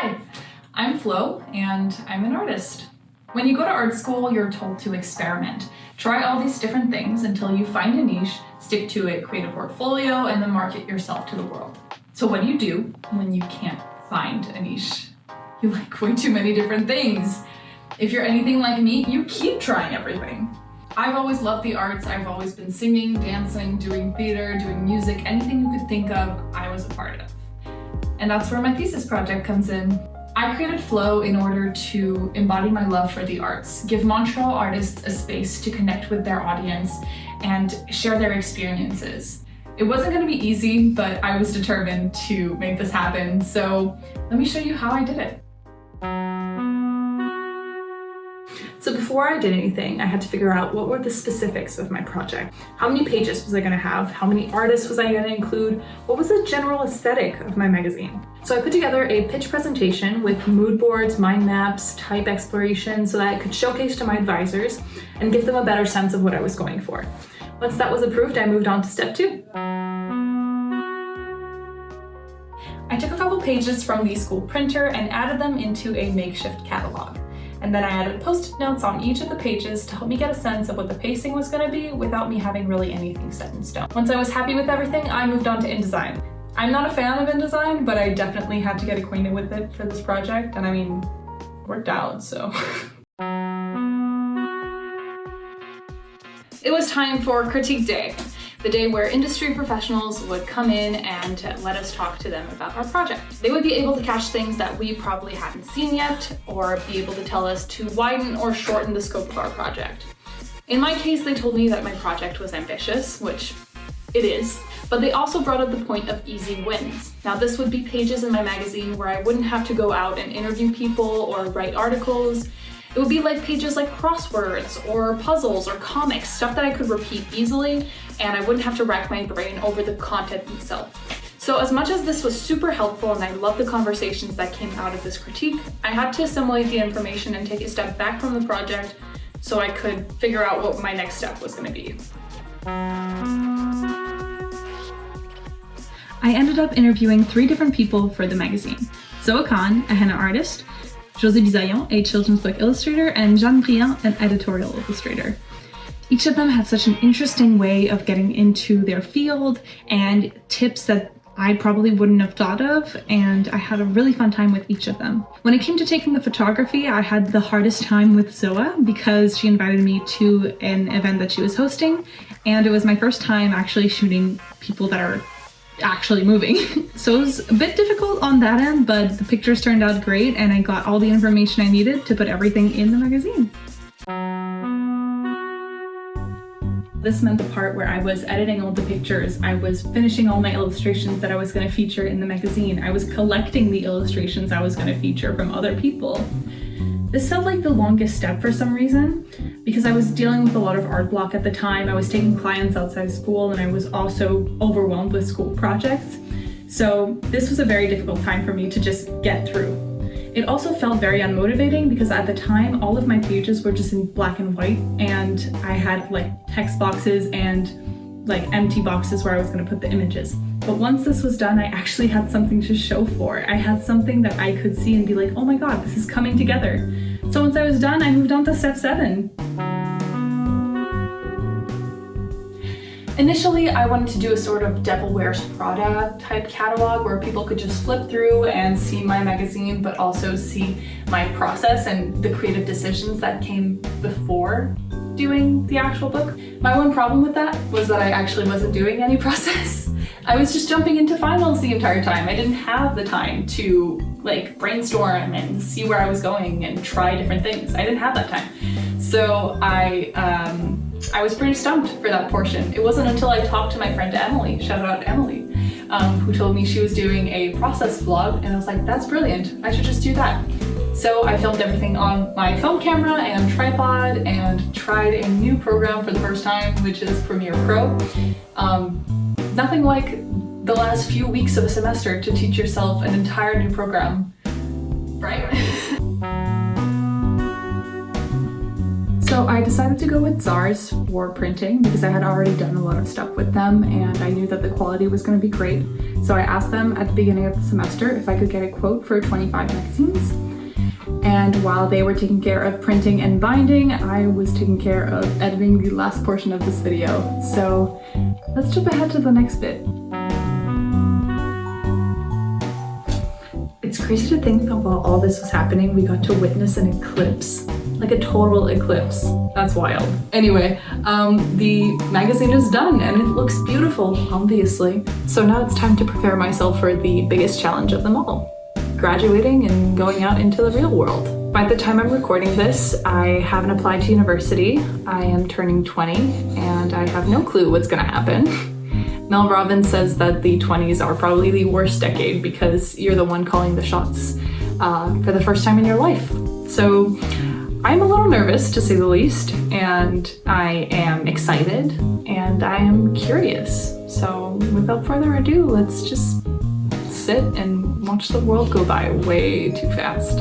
Hi, I'm Flo and I'm an artist. When you go to art school, you're told to experiment. Try all these different things until you find a niche, stick to it, create a portfolio, and then market yourself to the world. So what do you do when you can't find a niche? You like way too many different things. If you're anything like me, you keep trying everything. I've always loved the arts. I've always been singing, dancing, doing theater, doing music, anything you could think of, I was a part of. And that's where my thesis project comes in. I created Flow in order to embody my love for the arts, give Montreal artists a space to connect with their audience and share their experiences. It wasn't going to be easy, but I was determined to make this happen. So let me show you how I did it. So before I did anything, I had to figure out what were the specifics of my project. How many pages was I going to have? How many artists was I going to include? What was the general aesthetic of my magazine? So I put together a pitch presentation with mood boards, mind maps, type exploration so that I could showcase to my advisors and give them a better sense of what I was going for. Once that was approved, I moved on to step 2. I took a couple pages from the school printer and added them into a makeshift catalog. And then I added post-it notes on each of the pages to help me get a sense of what the pacing was going to be without me having really anything set in stone. Once I was happy with everything, I moved on to InDesign. I'm not a fan of InDesign, but I definitely had to get acquainted with it for this project, and I mean, it worked out, so. It was time for critique day, the day where industry professionals would come in and let us talk to them about our project. They would be able to catch things that we probably hadn't seen yet, or be able to tell us to widen or shorten the scope of our project. In my case, they told me that my project was ambitious, which it is, but they also brought up the point of easy wins. Now, this would be pages in my magazine where I wouldn't have to go out and interview people or write articles. It would be like pages like crosswords or puzzles or comics, stuff that I could repeat easily, and I wouldn't have to rack my brain over the content itself. So as much as this was super helpful and I loved the conversations that came out of this critique, I had to assimilate the information and take a step back from the project so I could figure out what my next step was going to be. I ended up interviewing 3 different people for the magazine. Zoa Khan, a henna artist, José Bisaillon, a children's book illustrator, and Jeanne Briand, an editorial illustrator. Each of them had such an interesting way of getting into their field and tips that I probably wouldn't have thought of, and I had a really fun time with each of them. When it came to taking the photography, I had the hardest time with Zoa because she invited me to an event that she was hosting, and it was my first time actually shooting people that are actually moving. So it was a bit difficult on that end, but the pictures turned out great and I got all the information I needed to put everything in the magazine. This meant the part where I was editing all the pictures, I was finishing all my illustrations that I was going to feature in the magazine, I was collecting the illustrations I was going to feature from other people. This felt like the longest step for some reason, because I was dealing with a lot of art block at the time. I was taking clients outside school and I was also overwhelmed with school projects. So this was a very difficult time for me to just get through. It also felt very unmotivating because at the time, all of my pages were just in black and white and I had like text boxes and like empty boxes where I was going to put the images. But once this was done, I actually had something to show for. I had something that I could see and be like, oh my God, this is coming together. So once I was done, I moved on to step 7. Initially, I wanted to do a sort of Devil Wears Prada type catalog where people could just flip through and see my magazine, but also see my process and the creative decisions that came before doing the actual book. My one problem with that was that I actually wasn't doing any process. I was just jumping into finals the entire time. I didn't have the time to like brainstorm and see where I was going and try different things. I didn't have that time. So I was pretty stumped for that portion. It wasn't until I talked to my friend Emily, shout out Emily, who told me she was doing a process vlog, and I was like, that's brilliant, I should just do that. So I filmed everything on my phone camera and tripod and tried a new program for the first time, which is Premiere Pro. Nothing like the last few weeks of a semester to teach yourself an entire new program, right? So I decided to go with Czars for printing because I had already done a lot of stuff with them and I knew that the quality was going to be great. So I asked them at the beginning of the semester if I could get a quote for 25 magazines. And while they were taking care of printing and binding, I was taking care of editing the last portion of this video. So let's jump ahead to the next bit. It's crazy to think that while all this was happening, we got to witness an eclipse. Like a total eclipse. That's wild. Anyway, the magazine is done and it looks beautiful, obviously. So now it's time to prepare myself for the biggest challenge of them all. Graduating and going out into the real world. By the time I'm recording this, I haven't applied to university. I am turning 20 and I have no clue what's gonna happen. Mel Robbins says that the 20s are probably the worst decade because you're the one calling the shots for the first time in your life. So I'm a little nervous, to say the least, and I am excited and I am curious. So without further ado, let's just sit and watch the world go by way too fast.